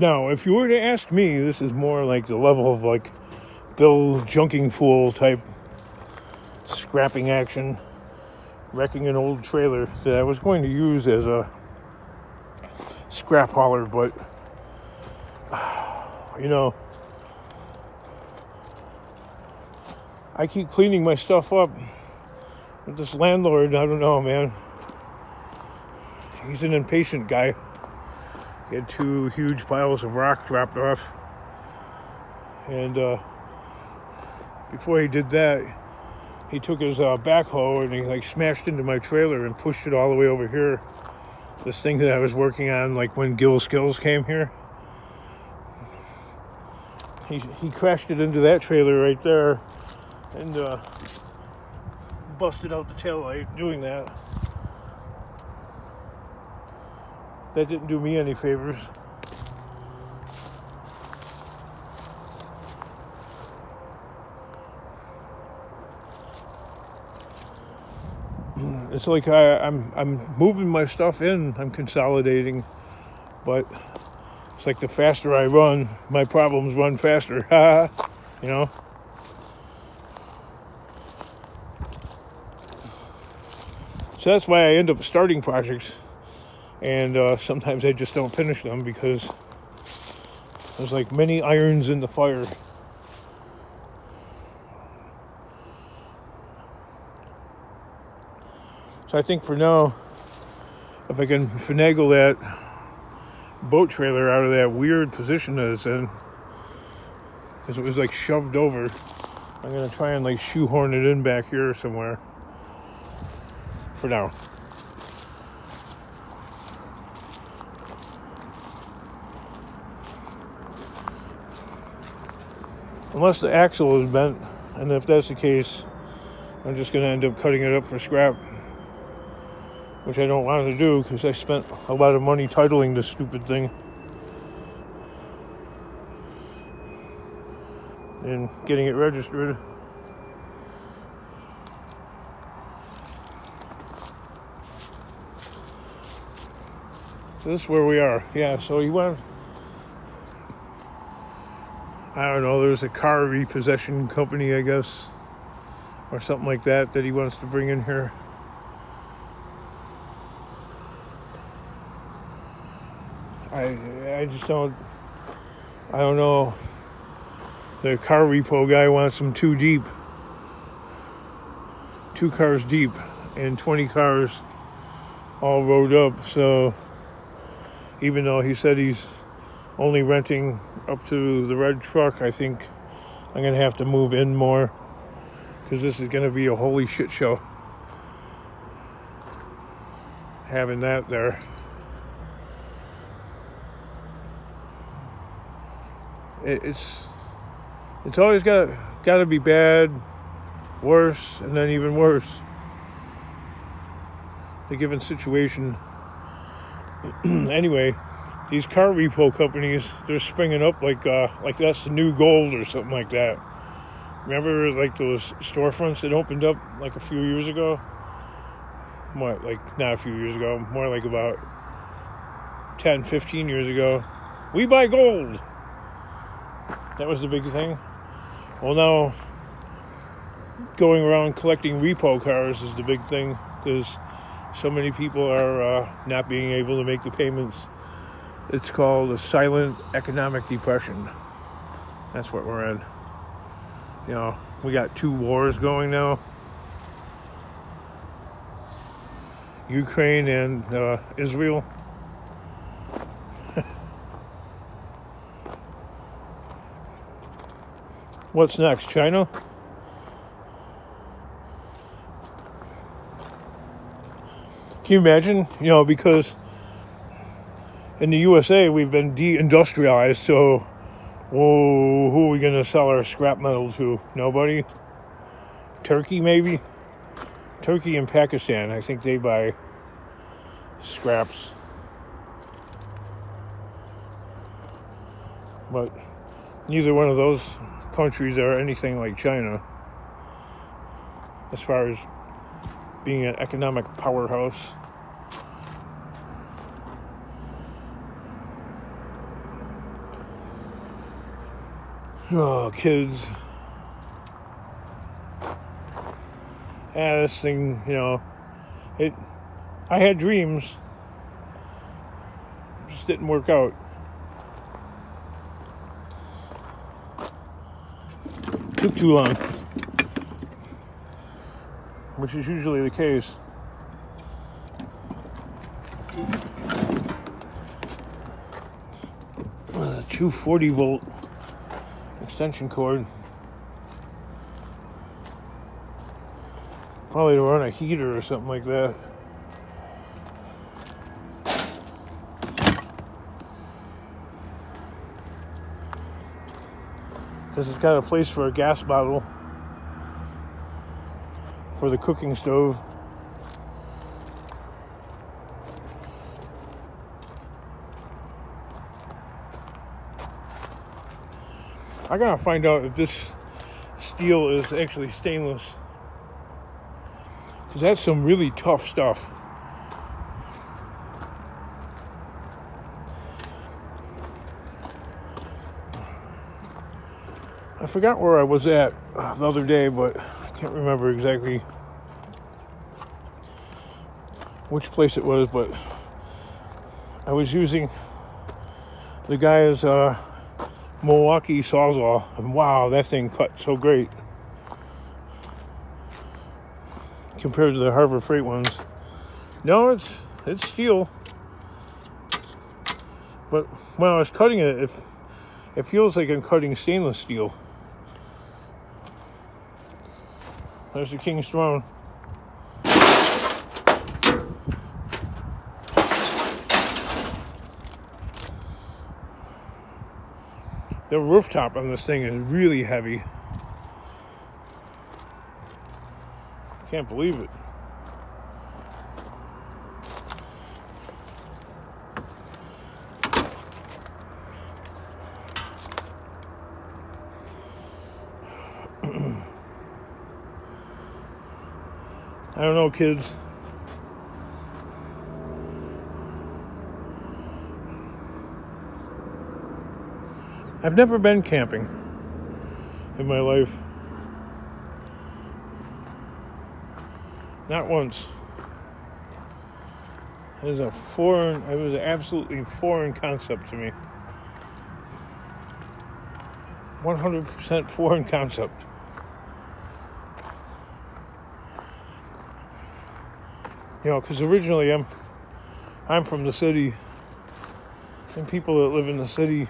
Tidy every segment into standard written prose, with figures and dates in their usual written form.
Now, if you were to ask me, this is more like the level of like Bill Junking Fool type scrapping action, wrecking an old trailer that I was going to use as a scrap hauler, but you know, I keep cleaning my stuff up with this landlord. I don't know, man. He's an impatient guy. He had 2 huge piles of rock dropped off, and before he did that, he took his backhoe and he like smashed into my trailer and pushed it all the way over here. This thing that I was working on, like when Gil Skills came here, he crashed it into that trailer right there, and busted out the taillight doing that. That didn't do me any favors. It's like I'm moving my stuff in, I'm consolidating, but it's like the faster I run, my problems run faster. You know? So that's why I end up starting projects, and sometimes I just don't finish them because there's like many irons in the fire. So I think for now, if I can finagle that boat trailer out of that weird position that it's in, because it was like shoved over, I'm going to try and like shoehorn it in back here somewhere for now. Unless the axle is bent, and if that's the case, I'm just going to end up cutting it up for scrap, which I don't want to do because I spent a lot of money titling this stupid thing and getting it registered. So this is where we are. Yeah, so he went, I don't know, there's a car repossession company, I guess, or something like that he wants to bring in here. I just don't know. The car repo guy wants them 2 deep. 2 cars deep and 20 cars all rode up. So even though he said he's only renting up to the red truck, I think I'm going to have to move in more because this is going to be a holy shit show having that there. It's always got to be bad, worse, and then even worse. The given situation. Anyway, these car repo companies, they're springing up like that's the new gold or something like that. Remember like those storefronts that opened up like a few years ago? What, like not a few years ago, more like about 10, 15 years ago. We buy gold. That was the big thing. Well, now going around collecting repo cars is the big thing because so many people are not being able to make the payments. It's called a silent economic depression. That's what we're in. You know, we got 2 wars going now. Ukraine and Israel. What's next? China? Can you imagine? You know, because in the USA we've been de-industrialized, so whoa, who are we going to sell our scrap metal to? Nobody? Turkey, maybe? Turkey and Pakistan, I think they buy scraps. But neither one of those countries are anything like China as far as being an economic powerhouse. Oh, kids. This thing, I had dreams. Just didn't work out. Took too long. Which is usually the case. A 240 volt extension cord. Probably to run a heater or something like that. Because it's got a place for a gas bottle for the cooking stove. I gotta find out if this steel is actually stainless, because that's some really tough stuff. I forgot where I was at the other day, but I can't remember exactly which place it was, but I was using the guy's Milwaukee Sawzall, and wow, that thing cut so great compared to the Harbor Freight ones. No, it's steel, but when I was cutting it, it feels like I'm cutting stainless steel. There's the King's Throne. The rooftop on this thing is really heavy. Can't believe it. I don't know, kids. I've never been camping in my life. Not once. It was an absolutely foreign concept to me. 100% foreign concept. Because originally I'm from the city, and people that live in the city,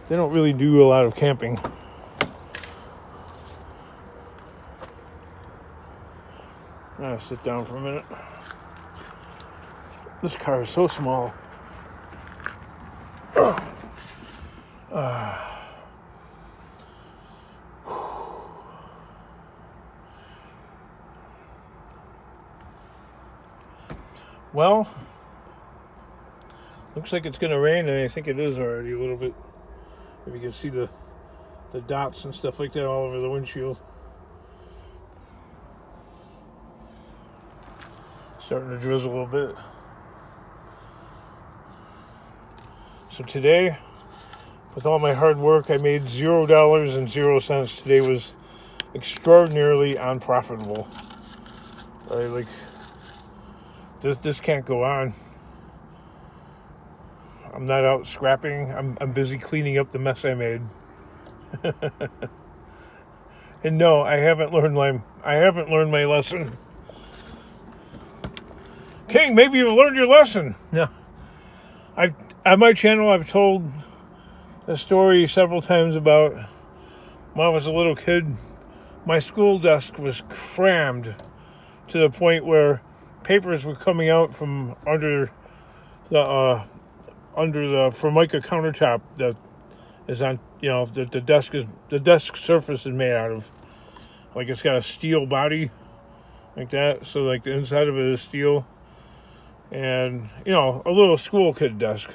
they don't really do a lot of camping. I'm gonna sit down for a minute. This car is so small. Well, looks like it's going to rain, and I think it is already a little bit. If you can see the dots and stuff like that all over the windshield. Starting to drizzle a little bit. So today, with all my hard work, I made $0.00. Today was extraordinarily unprofitable. Right, this can't go on. I'm not out scrapping. I'm busy cleaning up the mess I made. And no, I haven't learned my lesson. King, maybe you've learned your lesson. No. On my channel, I've told the story several times about when I was a little kid. My school desk was crammed to the point where papers were coming out from under the Formica countertop that is on, the desk surface is made out of, like, it's got a steel body like that, so like the inside of it is steel, and a little school kid desk,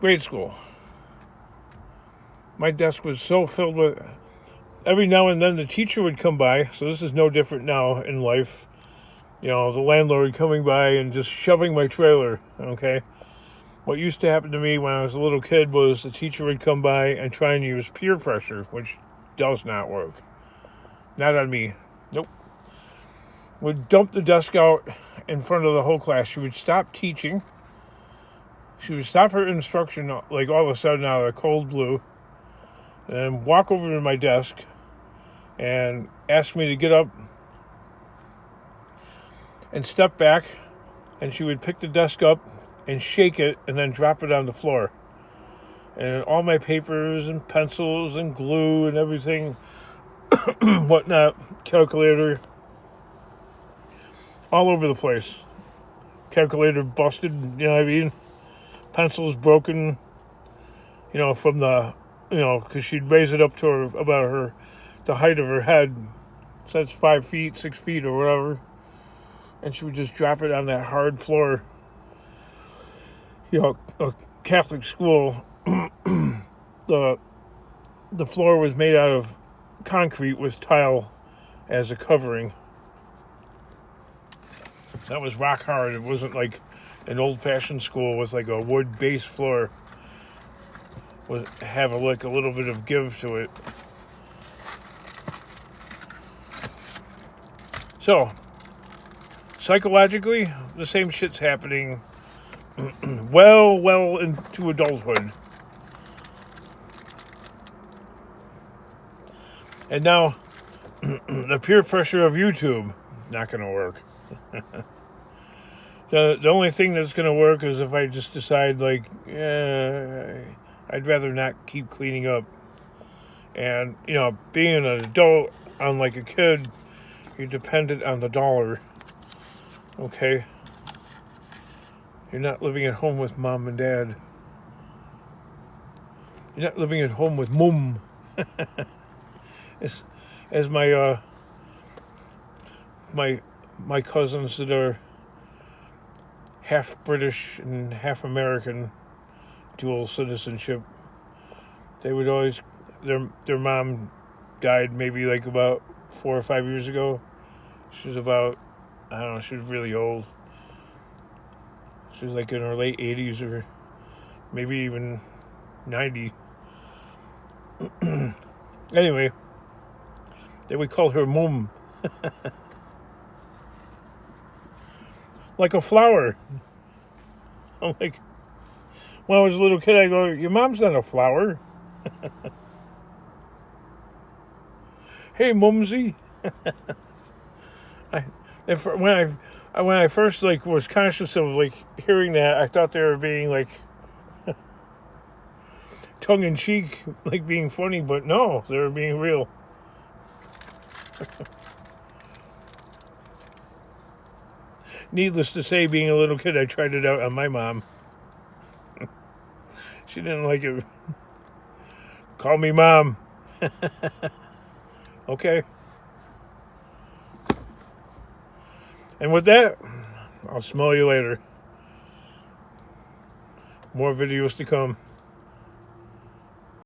grade school. My desk was so filled with, every now and then the teacher would come by, so this is no different now in life. The landlord coming by and just shoving my trailer, okay? What used to happen to me when I was a little kid was the teacher would come by and try and use peer pressure, which does not work. Not on me. Nope. Would dump the desk out in front of the whole class. She would stop teaching. She would stop her instruction, like all of a sudden out of the cold blue, and walk over to my desk and ask me to get up and step back, and she would pick the desk up and shake it and then drop it on the floor. And all my papers and pencils and glue and everything, whatnot, calculator, all over the place. Calculator busted, you know what I mean? Pencils broken, you know, from the, you know, because she'd raise it up to her, about the height of her head. So that's 5 feet, 6 feet or whatever. And she would just drop it on that hard floor. You know, a Catholic school, the floor was made out of concrete with tile as a covering. That was rock hard. It wasn't like an old-fashioned school with like a wood base floor. Would have a little bit of give to it. So, psychologically, the same shit's happening well into adulthood. And now, the peer pressure of YouTube, not going to work. The only thing that's going to work is if I just decide, like, I'd rather not keep cleaning up. And, you know, being an adult, unlike a kid, you're dependent on the dollar. Okay? You're not living at home with mom and dad. You're not living at home with mum. As my my cousins that are half British and half American, dual citizenship, they would always, their mom died maybe like about 4 or 5 years ago. She was about, I don't know, she was really old. She was like in her late 80s or maybe even 90. Anyway, they would call her mum. Like a flower. I'm like, when I was a little kid, I go, your mom's not a flower. Hey, mumsy. When I first like was conscious of like hearing that, I thought they were being like tongue in cheek, like being funny, but no, they were being real. Needless to say, being a little kid, I tried it out on my mom. She didn't like it. Call me mom. Okay. And with that, I'll smell you later. More videos to come.